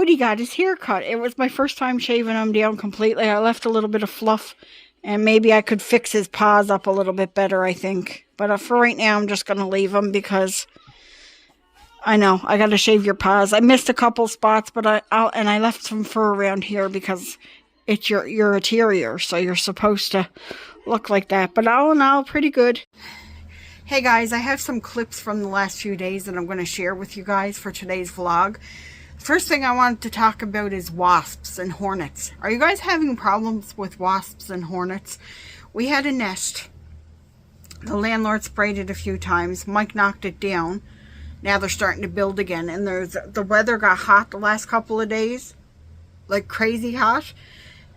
Odie got his hair cut. It was my first time shaving him down completely. I left a little bit of fluff, and maybe I could fix his paws up a little bit better, I think. But for right now, I'm just going to leave him because I know I got to shave your paws. I missed a couple spots, but I left some fur around here because it's you're a terrier, so you're supposed to look like that. But all in all, pretty good. Hey guys, I have some clips from the last few days that I'm going to share with you guys for today's vlog. First thing I wanted to talk about is wasps and hornets. Are you guys having problems with wasps and hornets? We had a nest. The landlord sprayed it a few times. Mike knocked it down. Now they're starting to build again, and the weather got hot the last couple of days, like crazy hot,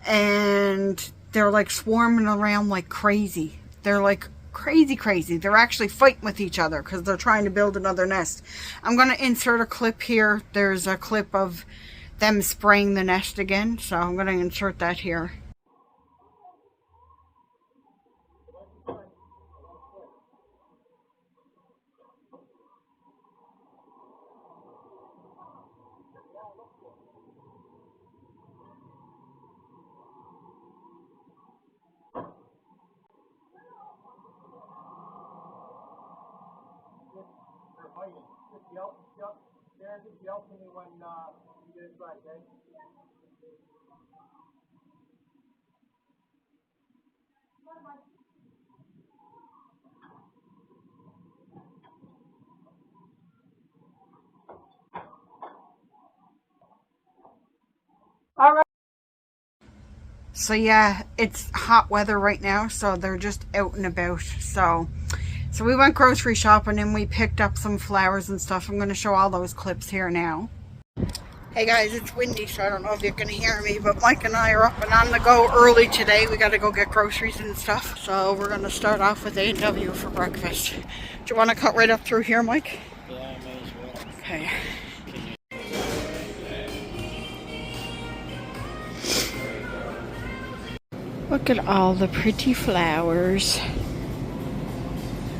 and they're like swarming around like crazy. They're like crazy. They're actually fighting with each other because they're trying to build another nest. I'm going to insert a clip here. There's a clip of them spraying the nest again, so I'm going to insert that here. Just yell to me when you get inside, okay? All right. So yeah, it's hot weather right now, so they're just out and about. So we went grocery shopping and we picked up some flowers and stuff. I'm going to show all those clips here now. Hey guys, it's windy, so I don't know if you can hear me, but Mike and I are up and on the go early today. We got to go get groceries and stuff. So we're going to start off with A&W for breakfast. Do you want to cut right up through here, Mike? Yeah, I may as well. Okay. Look at all the pretty flowers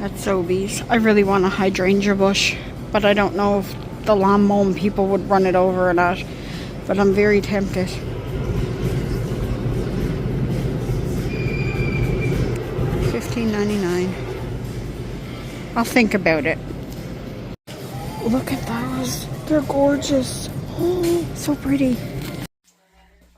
at Sobeys. I really want a hydrangea bush, but I don't know if the lawn mowing people would run it over or not. But I'm very tempted. $15.99. I'll think about it. Look at those. They're gorgeous. Oh, so pretty.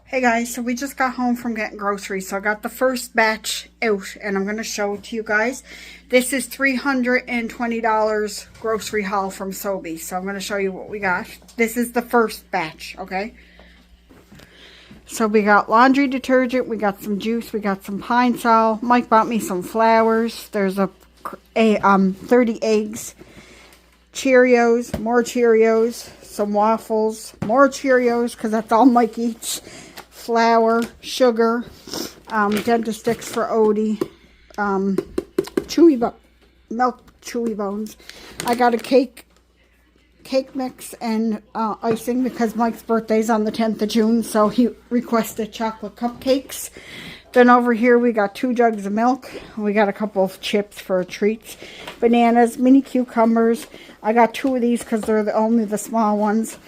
Hey guys, so we just got home from getting groceries, so I got the first batch out and I'm going to show it to you guys. This is $320 grocery haul from Sobeys, so I'm going to show you what we got. This is the first batch, okay? So we got laundry detergent, we got some juice, we got some Pine Sol. Mike bought me some flowers. There's 30 eggs, Cheerios, more Cheerios, some waffles, more Cheerios because that's all Mike eats. Flour, sugar, dentist sticks for Odie, milk chewy bones. I got a cake mix and icing because Mike's birthday's on the 10th of June, so he requested chocolate cupcakes. Then over here we got 2 jugs of milk. We got a couple of chips for treats, bananas, mini cucumbers. I got 2 of these because they're only the small ones.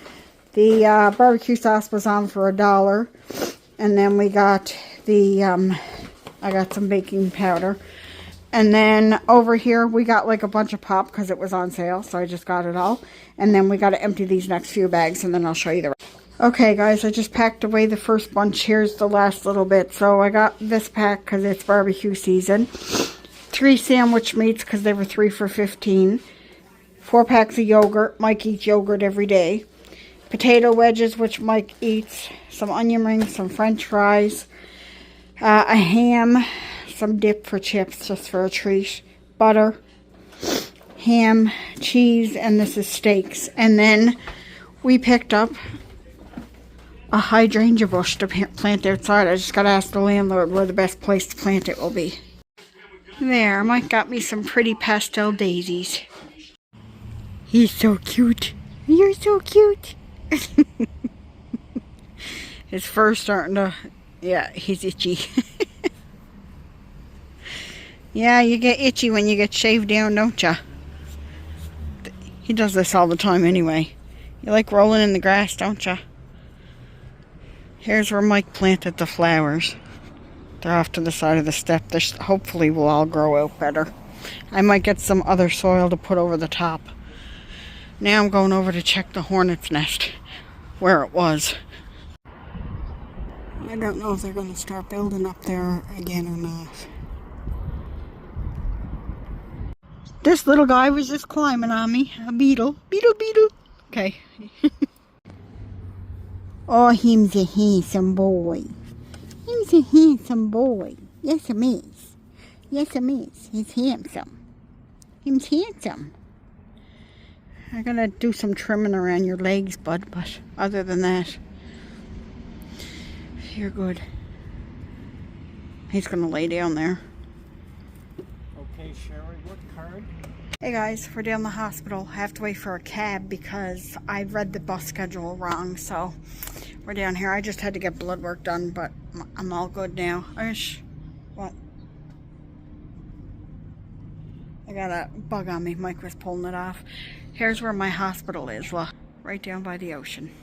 The barbecue sauce was on for $1. And then we got the, I got some baking powder. And then over here we got like a bunch of pop because it was on sale. So I just got it all. And then we got to empty these next few bags and then I'll show you the rest. Okay guys, I just packed away the first bunch. Here's the last little bit. So I got this pack because it's barbecue season. 3 sandwich meats because they were 3 for $15. 4 packs of yogurt. Mike eats yogurt every day. Potato wedges, which Mike eats. Some onion rings, some french fries. A ham. Some dip for chips, just for a treat. Butter. Ham. Cheese. And this is steaks. And then we picked up a hydrangea bush to plant outside. I just got to ask the landlord where the best place to plant it will be. There, Mike got me some pretty pastel daisies. He's so cute. You're so cute. His fur's starting to, yeah, he's itchy. Yeah, you get itchy when you get shaved down, don't ya? He does this all the time anyway. You like rolling in the grass, don't ya? Here's where Mike planted the flowers. They're off to the side of the step. They hopefully will all grow out better. I might get some other soil to put over the top. Now I'm going over to check the hornet's nest, where it was. I don't know if they're going to start building up there again or not. This little guy was just climbing on me. A beetle. Beetle, beetle. Okay. Oh, him's a handsome boy. He's a handsome boy. Yes, him is. Yes, him is. He's handsome. He's handsome. I'm going to do some trimming around your legs, bud, but other than that, you're good. He's going to lay down there. Okay, Sherry, what card? Hey guys, we're down the hospital. I have to wait for a cab because I read the bus schedule wrong, so we're down here. I just had to get blood work done, but I'm all good now. What? I got a bug on me. Mike was pulling it off. Here's where my hospital is, look. Right down by the ocean.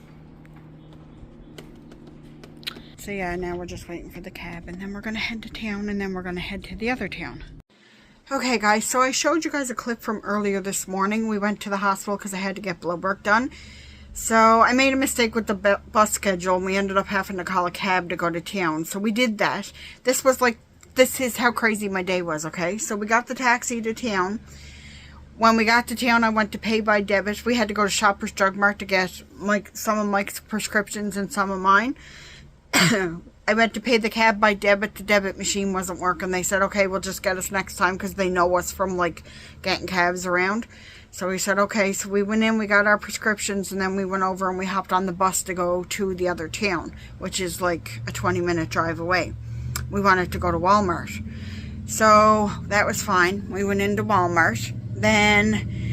So yeah, now we're just waiting for the cab, and then we're going to head to town, and then we're going to head to the other town. Okay guys, so I showed you guys a clip from earlier this morning. We went to the hospital because I had to get blood work done. So I made a mistake with the bus schedule, and we ended up having to call a cab to go to town. So we did that. This is how crazy my day was, okay? So we got the taxi to town. When we got to town, I went to pay by debit. We had to go to Shoppers Drug Mart to get some of Mike's prescriptions and some of mine. I went to pay the cab by debit. The debit machine wasn't working. They said, okay, we'll just get us next time because they know us from, getting cabs around. So we said, okay. So we went in, we got our prescriptions, and then we went over and we hopped on the bus to go to the other town, which is a 20-minute drive away. We wanted to go to Walmart. So that was fine. We went into Walmart. Then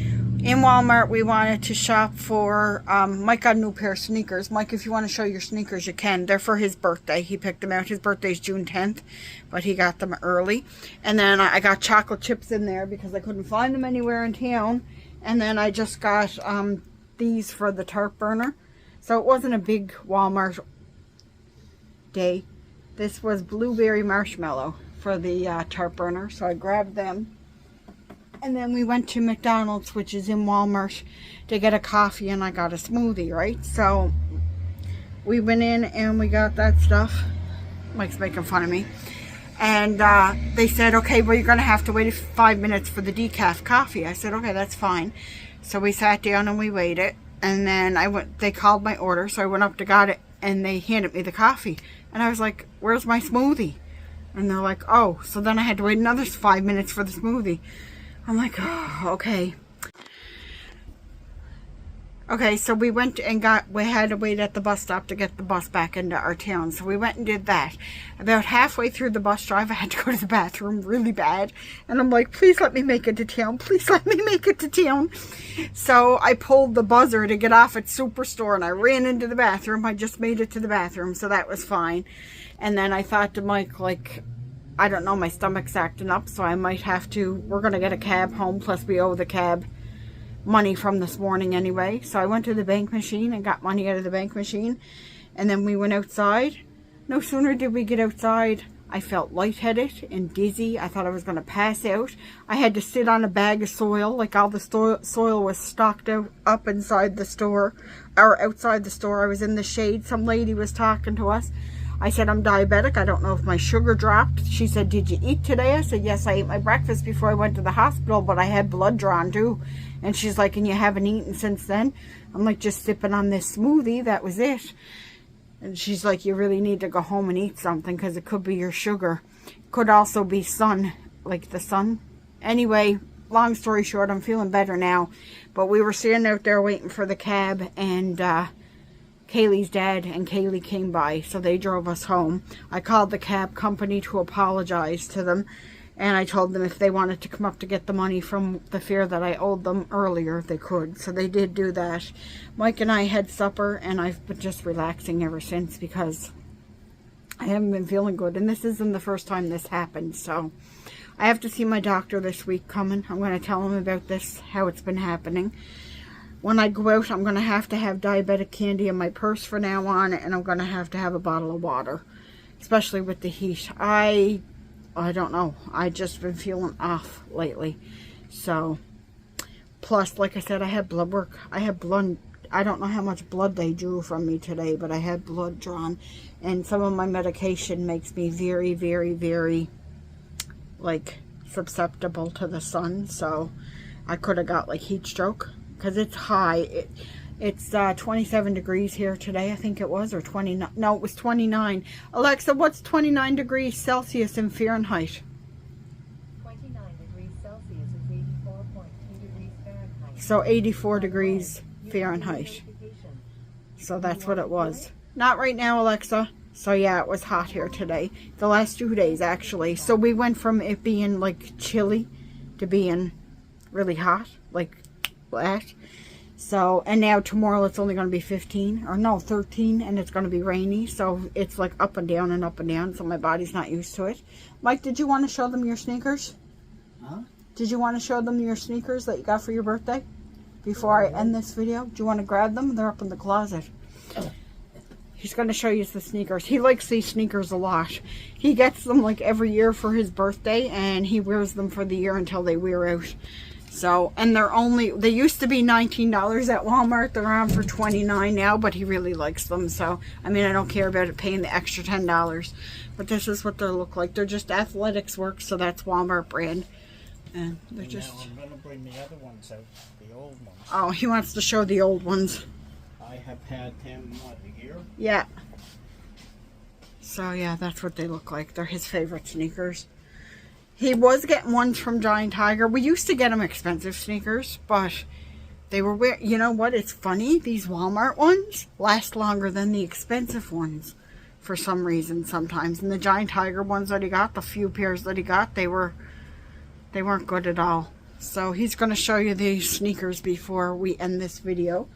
in Walmart, we wanted to shop for, Mike got a new pair of sneakers. Mike, if you want to show your sneakers, you can. They're for his birthday. He picked them out. His birthday's June 10th, but he got them early. And then I got chocolate chips in there because I couldn't find them anywhere in town. And then I just got these for the tart burner. So it wasn't a big Walmart day. This was blueberry marshmallow for the tart burner. So I grabbed them. And then we went to McDonald's, which is in Walmart, to get a coffee, and I got a smoothie, right? So we went in and we got that stuff. Mike's making fun of me. And they said, okay, well, you're going to have to wait 5 minutes for the decaf coffee. I said, okay, that's fine. So we sat down and we waited. And then they called my order, so I went up to got it, and they handed me the coffee. And I was like, where's my smoothie? And they're like, oh. So then I had to wait another 5 minutes for the smoothie. I'm like, oh, okay. Okay, so we went and we had to wait at the bus stop to get the bus back into our town. So we went and did that. About halfway through the bus drive, I had to go to the bathroom really bad. And I'm like, please let me make it to town. Please let me make it to town. So I pulled the buzzer to get off at Superstore, and I ran into the bathroom. I just made it to the bathroom, so that was fine. And then I thought to Mike, I don't know, my stomach's acting up, so I might have to, we're going to get a cab home, plus we owe the cab money from this morning anyway. So I went to the bank machine and got money out of the bank machine, and then we went outside. No sooner did we get outside, I felt lightheaded and dizzy. I thought I was going to pass out. I had to sit on a bag of soil, all the soil was stocked up inside the store, or outside the store. I was in the shade. Some lady was talking to us. I said, I'm diabetic. I don't know if my sugar dropped. She said, did you eat today? I said, yes, I ate my breakfast before I went to the hospital, but I had blood drawn too. And she's like, and you haven't eaten since then? I'm like, just sipping on this smoothie. That was it. And she's like, you really need to go home and eat something because it could be your sugar. Could also be sun, the sun. Anyway, long story short, I'm feeling better now. But we were sitting out there waiting for the cab, and Kaylee's dad and Kaylee came by, so they drove us home. I called the cab company to apologize to them, and I told them if they wanted to come up to get the money from the fare that I owed them earlier, they could. So they did do that. Mike and I had supper, and I've been just relaxing ever since because I haven't been feeling good, and this isn't the first time this happened. So I have to see my doctor this week coming. I'm going to tell him about this, how it's been happening. when I go out, I'm going to have diabetic candy in my purse from now on, and I'm going to have a bottle of water, especially with the heat. I don't know. I just been feeling off lately. So, plus, like I said, I had blood work. I had blood. I don't know how much blood they drew from me today, but I had blood drawn. And some of my medication makes me very, very, very, like, susceptible to the sun. So, I could have got, like, heat stroke. Because it's high. It's 27 degrees here today, I think it was. Or 29. No, it was 29. Alexa, what's 29 degrees Celsius in Fahrenheit? 29 degrees Celsius is 84.2 degrees Fahrenheit. So 84 degrees Fahrenheit. So that's what it was. Not right now, Alexa. So yeah, it was hot here today. The last 2 days, actually. So we went from it being like chilly to being really hot. Like that. So, and now tomorrow it's only going to be 15. Or no, 13. And it's going to be rainy. So it's like up and down and up and down. So my body's not used to it. Mike, did you want to show them your sneakers? Huh? Did you want to show them your sneakers that you got for your birthday? Before I end this video, do you want to grab them? They're up in the closet. He's going to show you the sneakers. He likes these sneakers a lot. He gets them like every year for his birthday, and he wears them for the year until they wear out. So, and they used to be $19 at Walmart. They're on for $29 now, but he really likes them. So, I mean, I don't care about it paying the extra $10. But this is what they look like. They're just Athletics Work, so that's Walmart brand. And they're just... Now I'm going to bring the other ones out, the old ones. Oh, he wants to show the old ones. I have had them, what, a year? Yeah. So, yeah, that's what they look like. They're his favorite sneakers. He was getting ones from Giant Tiger. We used to get him expensive sneakers, but they were you know what? It's funny. These Walmart ones last longer than the expensive ones for some reason sometimes. And the Giant Tiger ones that he got, the few pairs that he got, they weren't good at all. So he's going to show you these sneakers before we end this video.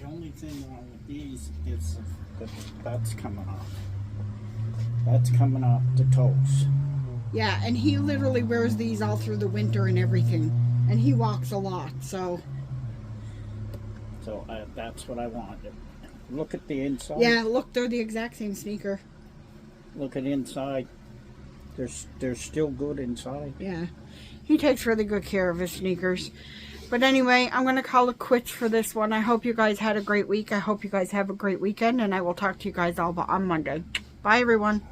The only thing wrong with these is that that's coming off. That's coming off the toes. Yeah, and he literally wears these all through the winter and everything. And he walks a lot, so... So that's what I wanted. Look at the inside. Yeah, look, they're the exact same sneaker. Look at inside. They're still good inside. Yeah. He takes really good care of his sneakers. But anyway, I'm going to call it quits for this one. I hope you guys had a great week. I hope you guys have a great weekend. And I will talk to you guys all on Monday. Bye, everyone.